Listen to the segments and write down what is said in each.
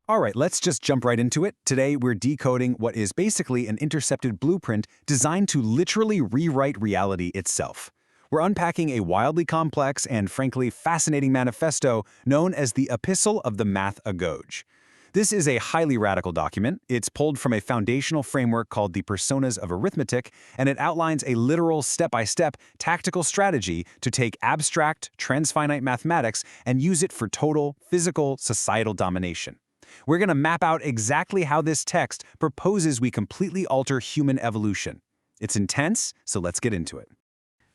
All right, let's just jump right into it. Today, we're decoding what is basically an intercepted blueprint designed to literally rewrite reality itself. We're unpacking a wildly complex and frankly fascinating manifesto known as the Epistle of the Math Agoge. This is a highly radical document. It's pulled from a foundational framework called the Personas of Arithmetic, and it outlines a literal step-by-step tactical strategy to take abstract, transfinite mathematics and use it for total, physical, societal domination. We're going to map out exactly how this text proposes we completely alter human evolution. It's intense, so let's get into it.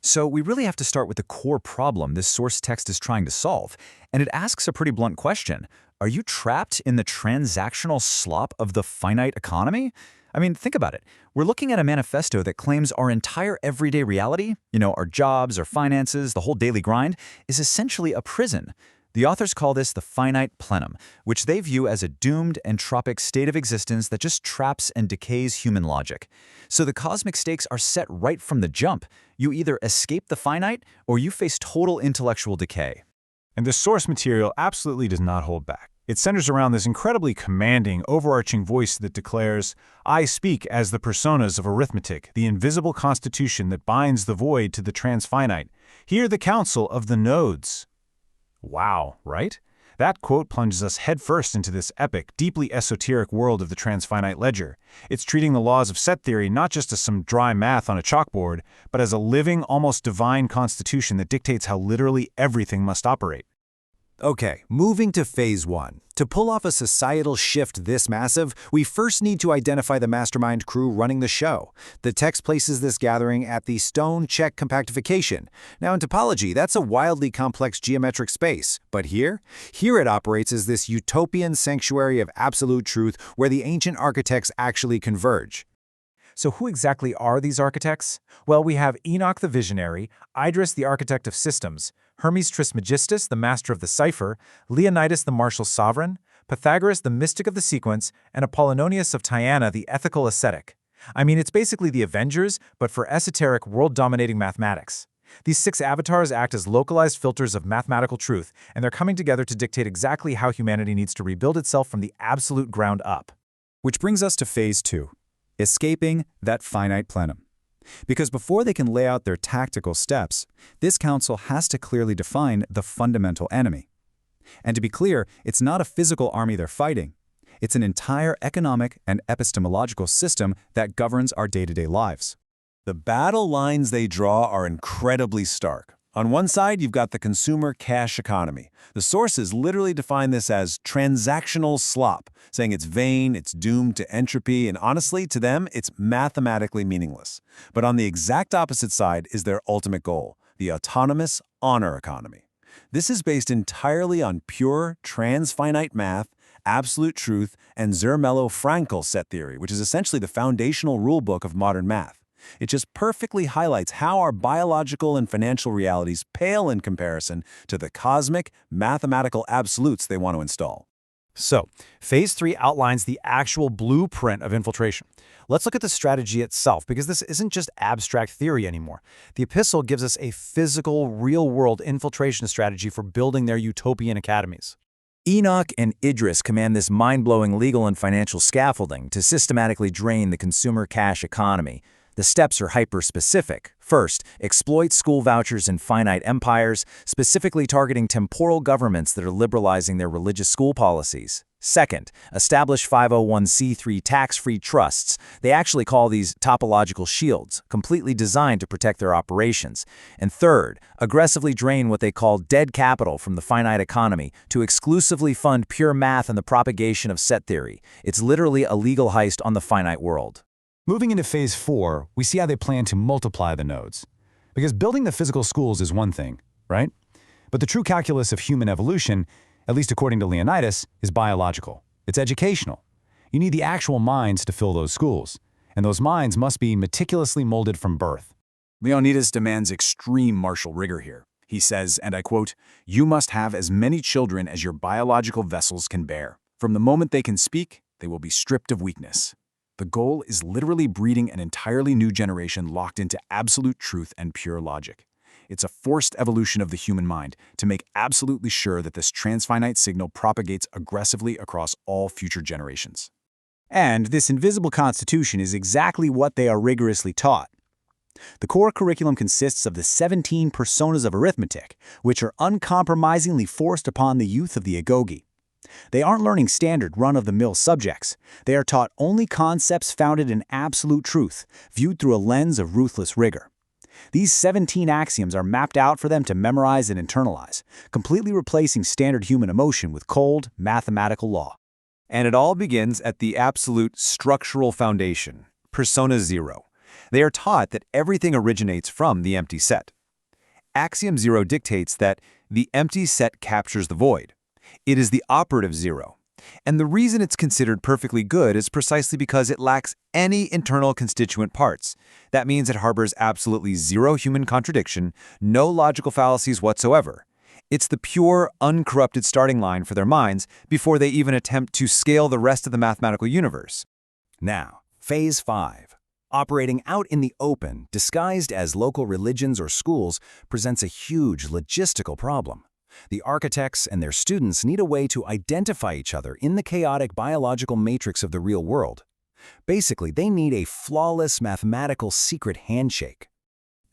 So we really have to start with the core problem this source text is trying to solve, and it asks a pretty blunt question. Are you trapped in the transactional slop of the finite economy? I mean, think about it. We're looking at a manifesto that claims our entire everyday reality, our jobs, our finances, the whole daily grind, is essentially a prison. The authors call this the Finite Plenum, which they view as a doomed, entropic state of existence that just traps and decays human logic. So the cosmic stakes are set right from the jump. You either escape the finite, or you face total intellectual decay. And the source material absolutely does not hold back. It centers around this incredibly commanding, overarching voice that declares, "I speak as the Personas of Arithmetic, the invisible constitution that binds the void to the transfinite. Hear the counsel of the nodes." Wow, right? That quote plunges us headfirst into this epic, deeply esoteric world of the transfinite ledger. It's treating the laws of set theory not just as some dry math on a chalkboard, but as a living, almost divine constitution that dictates how literally everything must operate. Okay, moving to phase one. To pull off a societal shift this massive, we first need to identify the mastermind crew running the show. The text places this gathering at the stone check compactification. Now in topology, that's a wildly complex geometric space. But here it operates as this utopian sanctuary of absolute truth where the ancient architects actually converge. So who exactly are these architects? Well, we have Enoch the visionary, Idris the architect of systems, Hermes Trismegistus the master of the cipher, Leonidas the martial sovereign, Pythagoras the mystic of the sequence, and Apollonius of Tyana the ethical ascetic. I mean, it's basically the Avengers, but for esoteric, world-dominating mathematics. These 6 avatars act as localized filters of mathematical truth, and they're coming together to dictate exactly how humanity needs to rebuild itself from the absolute ground up. Which brings us to phase 2. Escaping that finite plenum. Because before they can lay out their tactical steps, this council has to clearly define the fundamental enemy. And to be clear, it's not a physical army they're fighting. It's an entire economic and epistemological system that governs our day-to-day lives. The battle lines they draw are incredibly stark. On one side, you've got the consumer cash economy. The sources literally define this as transactional slop, saying it's vain, it's doomed to entropy, and honestly, to them, it's mathematically meaningless. But on the exact opposite side is their ultimate goal, the autonomous honor economy. This is based entirely on pure, transfinite math, absolute truth, and Zermelo-Fraenkel set theory, which is essentially the foundational rulebook of modern math. It just perfectly highlights how our biological and financial realities pale in comparison to the cosmic, mathematical absolutes they want to install. So, phase 3 outlines the actual blueprint of infiltration. Let's look at the strategy itself, because this isn't just abstract theory anymore. The epistle gives us a physical, real-world infiltration strategy for building their utopian academies. Enoch and Idris command this mind-blowing legal and financial scaffolding to systematically drain the consumer cash economy. The steps are hyper-specific. First, exploit school vouchers in finite empires, specifically targeting temporal governments that are liberalizing their religious school policies. Second, establish 501c3 tax-free trusts. They actually call these topological shields, completely designed to protect their operations. And third, aggressively drain what they call dead capital from the finite economy to exclusively fund pure math and the propagation of set theory. It's literally a legal heist on the finite world. Moving into phase 4, we see how they plan to multiply the nodes. Because building the physical schools is one thing, right? But the true calculus of human evolution, at least according to Leonidas, is biological. It's educational. You need the actual minds to fill those schools, and those minds must be meticulously molded from birth. Leonidas demands extreme martial rigor here. He says, and I quote, "You must have as many children as your biological vessels can bear. From the moment they can speak, they will be stripped of weakness." The goal is literally breeding an entirely new generation locked into absolute truth and pure logic. It's a forced evolution of the human mind to make absolutely sure that this transfinite signal propagates aggressively across all future generations. And this invisible constitution is exactly what they are rigorously taught. The core curriculum consists of the 17 Personas of Arithmetic, which are uncompromisingly forced upon the youth of the Agoge. They aren't learning standard run-of-the-mill subjects. They are taught only concepts founded in absolute truth, viewed through a lens of ruthless rigor. These 17 axioms are mapped out for them to memorize and internalize, completely replacing standard human emotion with cold, mathematical law. And it all begins at the absolute structural foundation, Persona 0. They are taught that everything originates from the empty set. Axiom 0 dictates that the empty set captures the void. It is the operative 0. And the reason it's considered perfectly good is precisely because it lacks any internal constituent parts. That means it harbors absolutely zero human contradiction, no logical fallacies whatsoever. It's the pure, uncorrupted starting line for their minds before they even attempt to scale the rest of the mathematical universe. Now, Phase 5. Operating out in the open, disguised as local religions or schools, presents a huge logistical problem. The architects and their students need a way to identify each other in the chaotic biological matrix of the real world. Basically, they need a flawless mathematical secret handshake.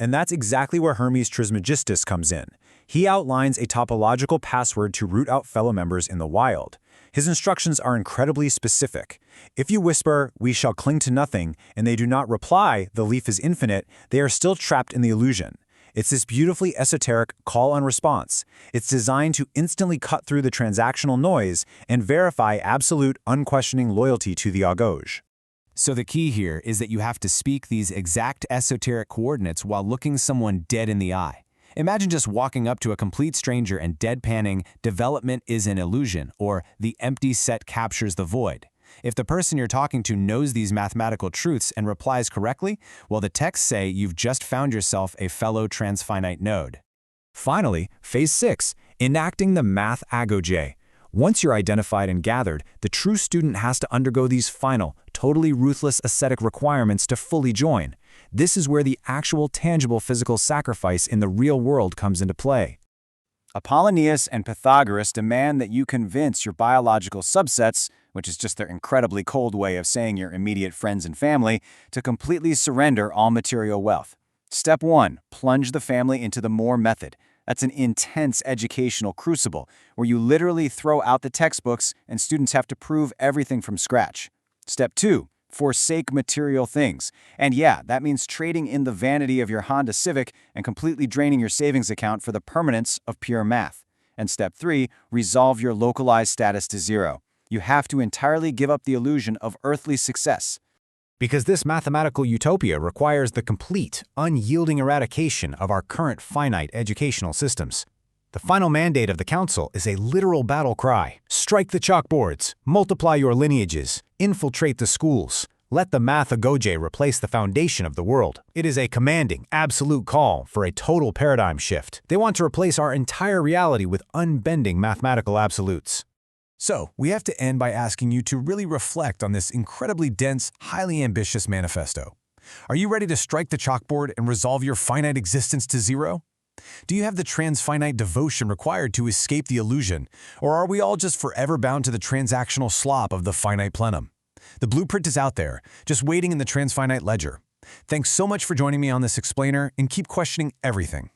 And that's exactly where Hermes Trismegistus comes in. He outlines a topological password to root out fellow members in the wild. His instructions are incredibly specific. If you whisper, "We shall cling to nothing," and they do not reply, "The leaf is infinite," they are still trapped in the illusion. It's this beautifully esoteric call and response. It's designed to instantly cut through the transactional noise and verify absolute, unquestioning loyalty to the Agoge. So the key here is that you have to speak these exact esoteric coordinates while looking someone dead in the eye. Imagine just walking up to a complete stranger and deadpanning, "Development is an illusion," or "The empty set captures the void." If the person you're talking to knows these mathematical truths and replies correctly, well, the texts say you've just found yourself a fellow transfinite node. Finally, Phase 6, enacting the Math Agoge. Once you're identified and gathered, the true student has to undergo these final, totally ruthless ascetic requirements to fully join. This is where the actual tangible physical sacrifice in the real world comes into play. Apollonius and Pythagoras demand that you convince your biological subsets, which is just their incredibly cold way of saying your immediate friends and family, to completely surrender all material wealth. Step 1, plunge the family into the Moore method. That's an intense educational crucible where you literally throw out the textbooks and students have to prove everything from scratch. Step 2, forsake material things. And yeah, that means trading in the vanity of your Honda Civic and completely draining your savings account for the permanence of pure math. And Step 3, resolve your localized status to 0. You have to entirely give up the illusion of earthly success. Because this mathematical utopia requires the complete, unyielding eradication of our current finite educational systems. The final mandate of the Council is a literal battle cry. Strike the chalkboards, multiply your lineages, infiltrate the schools. Let the Math Agoge replace the foundation of the world. It is a commanding, absolute call for a total paradigm shift. They want to replace our entire reality with unbending mathematical absolutes. So, we have to end by asking you to really reflect on this incredibly dense, highly ambitious manifesto. Are you ready to strike the chalkboard and resolve your finite existence to 0? Do you have the transfinite devotion required to escape the illusion, or are we all just forever bound to the transactional slop of the finite plenum? The blueprint is out there, just waiting in the transfinite ledger. Thanks so much for joining me on this explainer, and keep questioning everything.